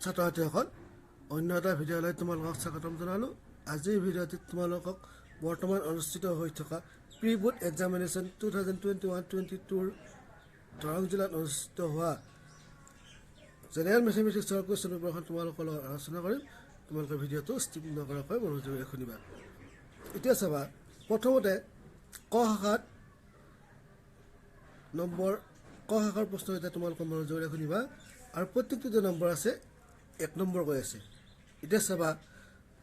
ছাত্ৰ ছাত্ৰীসকল অন্য এটা ভিডিঅ'লৈ তোমালোকক স্বাগতম জনালোঁ। আজিৰ ভিডিঅ'টিত তোমালোকক বৰ্তমান অনুষ্ঠিত হৈ থকা প্ৰি বোৰ্ড এক্সামিনেশ্যন 2021-22 দৰং জিলাত অনুষ্ঠিত হোৱা জেনেৰেল মেথমেটিক্সৰ কুৱেশ্যন পেপাৰখন তোমালোকৰ লগত আলোচনা কৰিম। তোমালোকে ভিডিঅ'টো স্কিপ নকৰাকৈ মনোযোগেৰে শুনিবা। এতিয়া চাবা, প্ৰথমতে ক শাখাৰ প্ৰশ্ন এতিয়া তোমালোকৰ মনোযোগেৰে শুনিবা আৰু প্ৰত্যেকটো যে নম্বৰ আছে 1 নম্বৰ কৈ আছে। এতিয়া চাবা,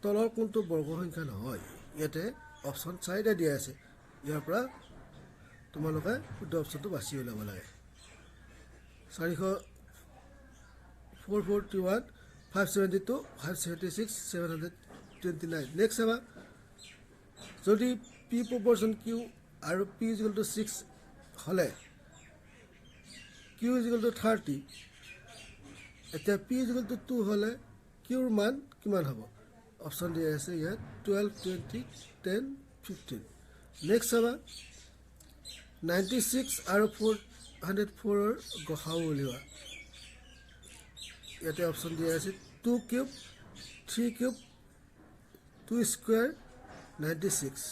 তলৰ কোনটো বৰ্গ সংখ্যা নহয়, ইয়াতে অপশ্যন 4টা দিয়া আছে। ইয়াৰ পৰা তোমালোকে শুদ্ধ অপশ্যনটো বাছি ওলাব লাগে। 441, 572, 576, 729। নেক্সট চাবা, যদি পি প্ৰপৰশ্যন কিউ আৰু পি ইজিকেল টু 6 হ'লে কিউ ইজিকেল টু 30, এতিয়া পি ইজিকেল টু 2 হ'লে কিউৰ মান কিমান হ'ব? অপশ্যন দিয়া আছে ইয়াত 12, 20, 10, 15। নেক্সট চাবা, 96 আৰু 404ৰ গসাউ উলিওৱা। ইয়াতে অপশ্যন দিয়া আছে 2 কিউব, 3 কিউব, 2 স্কুৱেৰ, 96।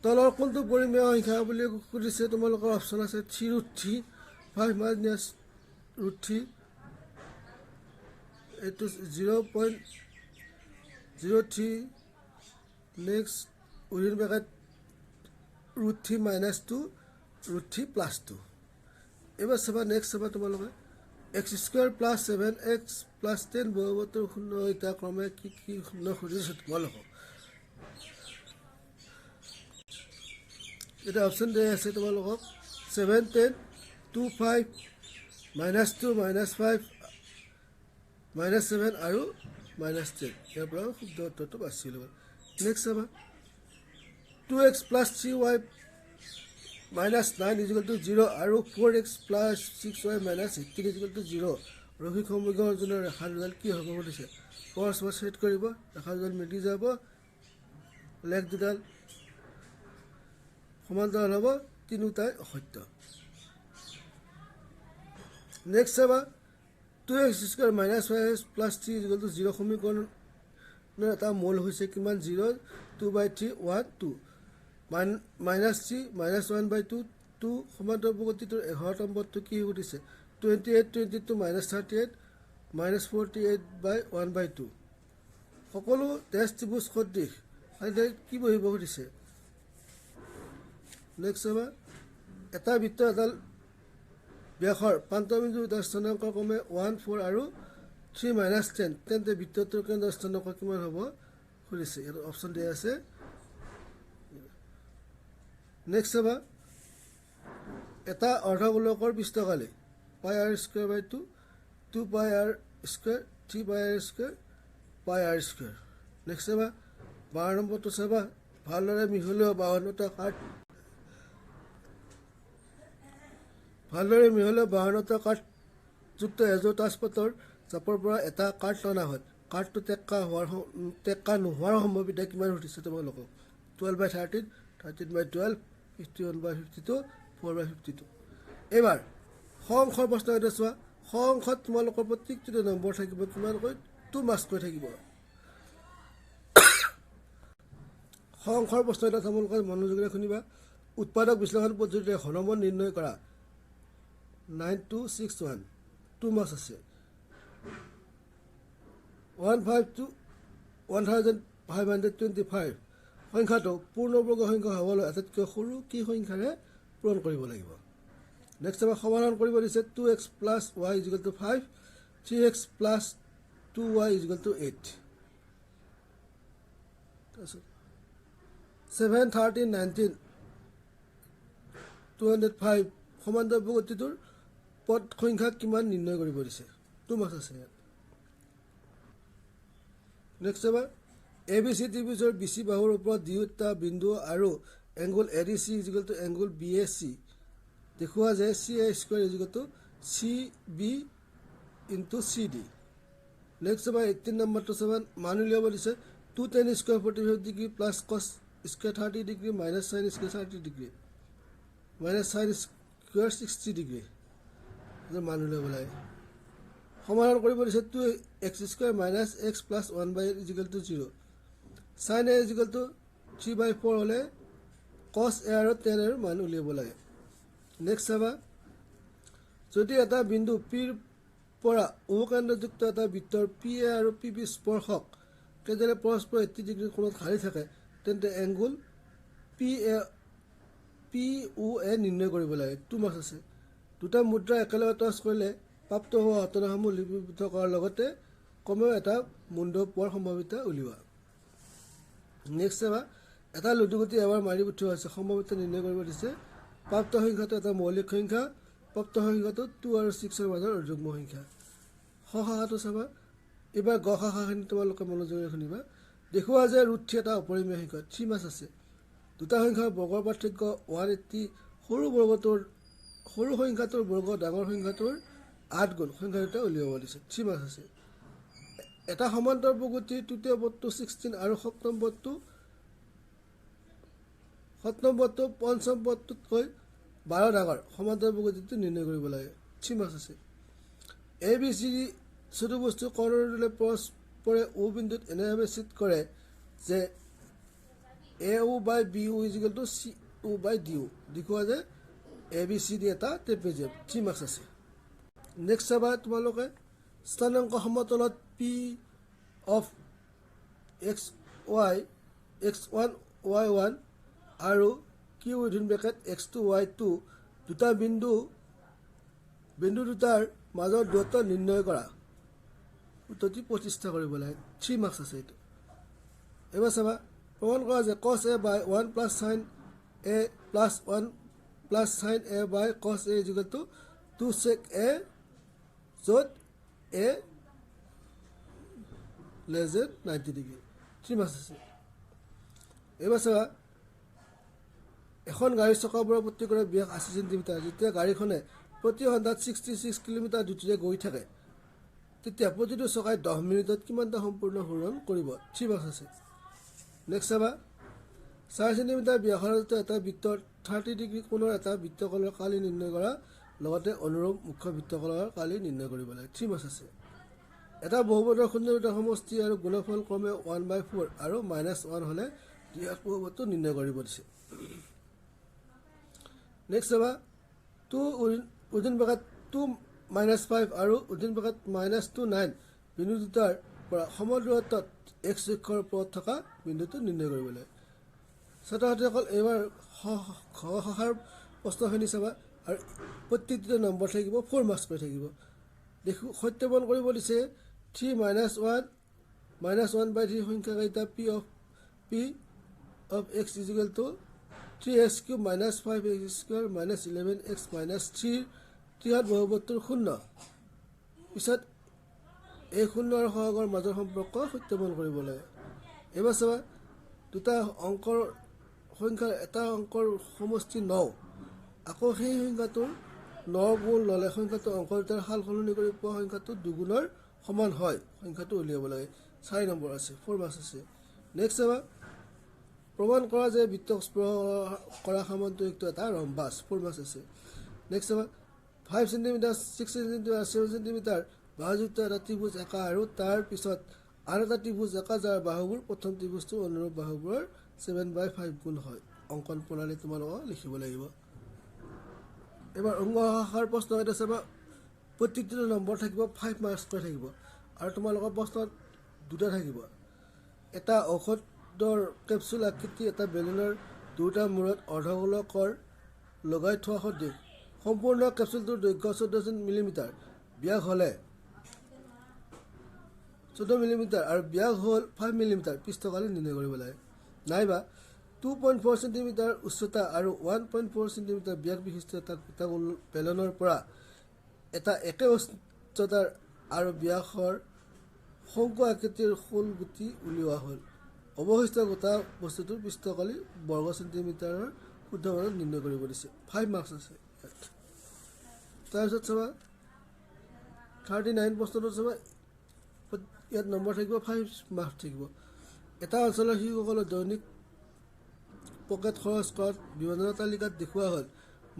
তলৰ কোনটো পৰিমেয় সংখ্যা বুলি সুধিছে? তোমালোকৰ অপশ্যন আছে 3√3, 5 minus √3, এইটো 0.03। Next within bracket √3 - 2, √3 + 2। এইবাৰ চাবা, নেক্সট চাবা তোমালোকে x² + 7x + 10 বৰ্গটোৰ শূন্য এতিয়া ক্ৰমে কি কি শূন্য সুধিছে তোমালোকক। এতিয়া অপশ্যন দিয়া আছে তোমালোকক 7, 10, 2, 5, -2, -5, -7 আৰু -10। ইয়াৰ পৰা শুদ্ধ উত্তৰটো বাছি ল'ব। নেক্সট চাবা, 2x + 3y - 9 = 0 আৰু 4x + 6y - 18 = 0। ৰৈখিক সমীকৰণজনৰ ৰেখা দুডাল কি হ'ব সুধিছে। পৰস্পৰ ছেদ কৰিব, ৰেখা দুডাল মিলি যাব, লেখ দুডাল সমান্তৰাল হ'ব, তিনিওটাই অসত্য। নেক্সট চাবা, 2x² - 5x + 3 = 0 সমীকৰণৰ এটা মূল হৈছে কিমান? 0, 2/3, 1, 2, -3, -1/2, 2। সমান্তৰাল গতিটোৰ 11 নম্বৰটো কি সুধিছে? 28, 22, -38, -48/1/2। সকলো ডেছ ত্ৰিভুজ সদৃশ কি বহিব সুধিছে। নেক্সট চাবা, এটা বৃত্ত এডাল ব্যাসৰ প্ৰান্তবিন্দু দুটা স্থানাংক ক্ৰমে 1, 4 আৰু 3, -10, তেন্তে বৃত্তটোৰ কেন্দ্ৰ স্থানাংক কিমান হ'ব সুধিছে। ইয়াত অপশ্যন দিয়া আছে। নেক্সট চাবা, এটা অৰ্ধগোলকৰ পৃষ্ঠকালি πr²/2, 2πr², 3πr², πr²। Next চাবা, 12 নম্বৰটো চাবা, ভালদৰে মিহলোৱা 52টা কাঠযুক্ত এযোৰ তাজপাতৰ চাপৰ পৰা এটা কাঠ টনা হয়। কাঠটো টেক্কা নোহোৱাৰ সম্ভাৱিতা কিমান সুধিছে তোমালোকক। 12/13, 13/12, 51/52, 4/52। এইবাৰ শ অংশৰ প্ৰশ্ন এটা চোৱা। শ অংশত তোমালোকৰ প্ৰত্যেকটোতে নম্বৰ থাকিব কিমানকৈ? 2 মাৰ্কছকৈ থাকিব। শ অংশৰ প্ৰশ্ন এটা তোমালোকে মনোযোগেৰে শুনিবা। উৎপাদক বিশ্লেষণ পদ্ধতিৰে ঘনমূল নিৰ্ণয় কৰা। 9261, 2 মাৰ্কছ আছে। 1525 সংখ্যাটো পূৰ্ণবৰ্গ সংখ্যা হ'বলৈ আটাইতকৈ সৰু কি সংখ্যাৰে পূৰণ কৰিব লাগিব। নেক্সট আমাৰ সমাধান কৰিব দিছে 2x + y = 5, 3x + 2y = 8। তাৰপিছত 7, 13, 19, 205 সমান্তৰাল গতিটোৰ পদ সংখ্যা কিমান নিৰ্ণয় কৰিব দিছে। 2 মাৰ্কছ আছে ইয়াত। নেক্সট এবাৰ ABC ত্ৰিভুজৰ BC বাহুৰ ওপৰত দুয়োটা বিন্দু আৰু এংগুল ADC = এংগুল BAC দেখুওৱা যে CA² = CB × CD। নেক্সট এবাৰ 18 নম্বৰটো চাবা, মান উলিয়াব দিছে 2 tan² 45 degree + cos² 30 degree - sin² 30 degree - sin² 60 degree মান উলিয়াব লাগে। সমাধান কৰিব দিছে 2x² - x + 1/8 = 0 sin a = 3/4 হ'লে cos a আৰু tan a ৰ মান উলিয়াব লাগে নেক্সট চাবা যদি এটা বিন্দু p ৰ পৰা উভকেন্দ্ৰযুক্ত এটা বৃত্তৰ pa আৰু pb স্পৰ্শক কেইডালে পৰস্পৰ 80 ডিগ্ৰী কোণত খালি থাকে তেন্তে এংগুল POA নিৰ্ণয় কৰিব লাগে 2 মাৰ্কছ আছে দুটা মুদ্ৰা একেলগে টচ কৰিলে প্ৰাপ্ত হোৱা ঘটনাসমূহ লিপিবদ্ধ কৰাৰ লগতে কমেও এটা মুণ্ড পোৱাৰ সম্ভাৱিতা উলিওৱা নেক্সট চাবা এটা লুডুগুটি এবাৰ মাৰি পঠিওৱা হৈছে সম্ভাৱিতা নিৰ্ণয় কৰিব দিছে প্ৰাপ্ত সংখ্যাটো এটা মৌলিক সংখ্যা প্ৰাপ্ত সংখ্যাটো 2 আৰু 6 ৰ মাজৰ যুগ্ম সংখ্যা খ শাখাটো চাবা এবাৰ গ শাখাখিনি তোমালোকে মনোযোগেৰে শুনিবা দেখুওৱা যে √3 এটা অপৰিমেয় সংখ্যা 3 মাৰ্কছ আছে দুটা সংখ্যাৰ বৰ্গৰ পাৰ্থক্য 180 সৰু সংখ্যাটোৰ বৰ্গ ডাঙৰ সংখ্যাটোৰ 8 গুণ সংখ্যা দুটা উলিয়াব দিছে 3 মাৰ্কছ আছে এটা সমান্তৰ বহুপদী তৃতীয় পদটো 16 আৰু সপ্তম পদটো পঞ্চম পদটোতকৈ 12 ডাঙৰ সমান্তৰ বহুপদীটো নিৰ্ণয় কৰিব লাগে 3 মাৰ্কছ আছে ABCD চতুৰ্ভুজটো কৰ্ণদলে পৰস্পৰে O বিন্দুত এনেভাৱে ছেদ কৰে যে AO/BO = CO/DO দেখুওৱা যে ABCD এটা ট্ৰেপেজইড 3 মাৰ্কছ আছে নেক্সট চাবা তোমালোকে স্থানাংক সমতলত P of XY x1 y1 আৰু Q within bracket x2 y2 দুটা বিন্দু দুটাৰ মাজৰ দূৰত্ব নিৰ্ণয় কৰা উত্তৰটি প্ৰতিষ্ঠা কৰিব লাগে 3 মাৰ্কছ আছে এইটো এবাৰ চাবা প্ৰমাণ কৰা যে cos a by 1 plus sin a plus 1 plus sin a by cos a = 2 sec a য'ত a less than 90 degree 3 marks আছে এবাৰ চাবা এখন গাড়ীৰ চকাবোৰৰ প্ৰতি কৰে ব্যাস 80 সেন্টিমিটাৰ যেতিয়া গাড়ীখনে প্ৰতি ঘণ্টাত 66 কিলোমিটাৰ দ্ৰুতিৰে গৈ থাকে তেতিয়া প্ৰতিটো চকাই 10 মিনিটত কিমানটা সম্পূৰ্ণ ঘূৰণ কৰিব 3 মাৰ্কছ আছে নেক্সট চাবা 4 সেন্টিমিটাৰ ব্যাসৰ এটা বৃত্তৰ 30 ডিগ্ৰী কোণৰ এটা বৃত্তকলৰ কালি নিৰ্ণয় কৰা লগতে অনুৰূপ মুখ্য বৃত্তকলৰ কালি নিৰ্ণয় কৰিব লাগে 3 মাৰ্কছ আছে এটা বহুপদৰ শূন্যবিতৰ সমষ্টি আৰু গুণফল ক্ৰমে 1/4 আৰু -1 হ'লে দ্বিঘাত বহুপদটো নিৰ্ণয় কৰিব দিছে নেক্সট চাবা 2 within bracket 2 - 5 আৰু within bracket -2 9 বিন্দু দুটাৰ পৰা সমদূৰত্বত x অক্ষৰ ওপৰত থকা বিন্দুটো নিৰ্ণয় কৰিব লাগে ছাত্ৰ-ছাত্ৰীসকল এইবাৰ খ শাখাৰ প্ৰশ্নখিনি চাবা আৰু প্ৰত্যেকটো নম্বৰ থাকিব 4 মাৰ্কছ কৰি থাকিব সত্যাপন কৰিব দিছে 3 - 1 -1/3 সংখ্যাকেইটা P of x = 3x³ - 5x² - 11x - 3 ত্ৰিঘাত বহুপদটোৰ শূন্য পিছত এই শূন্য আৰু সহগৰ মাজৰ সম্পৰ্ক সত্যাপন কৰিব লাগে এবাৰ চাবা দুটা অংকৰ সংখ্যাৰ এটা অংকৰ সমষ্টি 9 আকৌ সেই সংখ্যাটোৰ 9 গুণ ল'লে সংখ্যাটো অংক দুটাৰ সাল সলনি কৰি পোৱা সংখ্যাটো দুগুণৰ সমান হয় সংখ্যাটো উলিয়াব লাগে 4 নম্বৰ আছে 4 মাৰ্কছ আছে নেক্সট চাবা প্ৰমাণ কৰা যে বৃত্তক স্পৰ্শ কৰা সমান্তৰিকটো এটা ৰম্বাস 4 মাৰ্কছ আছে নেক্সট চাবা 5 সেন্টিমিটাৰ 6 সেন্টিমিটাৰ 7 সেন্টিমিটাৰ বাহুযুক্ত এটা ত্ৰিভুজ একা আৰু তাৰ পিছত আন এটা ত্ৰিভুজ একা যাৰ বাহুবোৰ প্ৰথম ত্ৰিভুজটোৰ অনুৰূপ বাহুবোৰৰ 7/5 গুণ হয় অংকন প্ৰণালী তোমালোকক লিখিব লাগিব এবাৰ অংগ শাখাৰ প্ৰশ্ন এটা চাবা প্ৰত্যেকটো নম্বৰ থাকিব 5 মাৰ্কছ কৰি থাকিব আৰু তোমালোকৰ প্ৰশ্নত দুটা থাকিব এটা ঔষধৰ কেপচুল আকৃতি এটা বেলুনৰ দুটা মূৰত অৰ্ধগোলকৰ লগাই থোৱা সদৃশ সম্পূৰ্ণ কেপচুলটোৰ দৈৰ্ঘ্য 14 মিলিমিটাৰ ব্যাস হ'লে 14 মিলিমিটাৰ আৰু ব্যাস হ'ল 5 মিলিমিটাৰ পৃষ্ঠকালি নিৰ্ণয় কৰিব লাগে নাইবা 2.4 সেন্টিমিটাৰ উচ্চতা আৰু 1.4 সেন্টিমিটাৰ ব্যাস বিশিষ্ট এটা বেলুনৰ পৰা এটা একে উচ্চতাৰ আৰু ব্যাসৰ শংকু আকৃতিৰ শূল গুটি উলিওৱা হ'ল অৱশিষ্ট গোটা বস্তুটোৰ পৃষ্ঠকালি বৰ্গ সেন্টিমিটাৰৰ শুদ্ধভাৱে নিৰ্ণয় কৰিব দিছে 5 মাৰ্কছ আছে তাৰপিছত চাবা 39 প্ৰশ্নটো চাবা ইয়াত নম্বৰ থাকিব 5 মাৰ্কছ থাকিব এটা অঞ্চলৰ শিশুসকলৰ দৈনিক পকেট খৰচ কৰাত বিৱৰণা তালিকাত দেখুওৱা হ'ল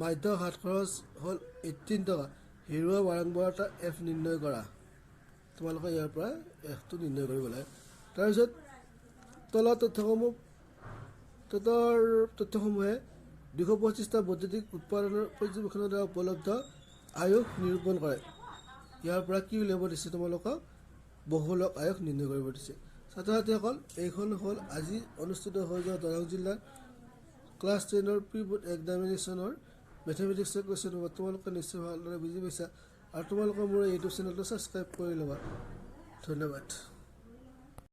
মাধ্য হাত খৰচ হ'ল 18 টকা হেৰুৱা বাৰম্বাৰতা F নিৰ্ণয় কৰা তোমালোকে ইয়াৰ পৰা এফটো নিৰ্ণয় কৰিব লাগে তাৰপিছত তলৰ তথ্যসমূহে 225টা বৈদ্যুতিক উৎপাদনৰ পৰ্যবেক্ষণৰ দ্বাৰা উপলব্ধ আয়ুস নিৰূপণ কৰে ইয়াৰ পৰা কি উলিয়াব দিছে তোমালোকক বহুলক আয়ুস নিৰ্ণয় কৰিব দিছে ছাত্ৰ ছাত্ৰীসকল এইখন হ'ল আজি অনুষ্ঠিত হৈ যোৱা দৰং জিলাৰ ক্লাছ 10ৰ প্ৰি বোৰ্ড এক্সামিনেশ্যনৰ মেথমেটিক্সৰ কুৱেশ্যন হ'ব তোমালোকে নিশ্চয় ভালদৰে বুজি পাইছা আৰু তোমালোকৰ মোৰ ইউটিউব চেনেলটো ছাবস্ক্ৰাইব কৰি ল'বা ধন্যবাদ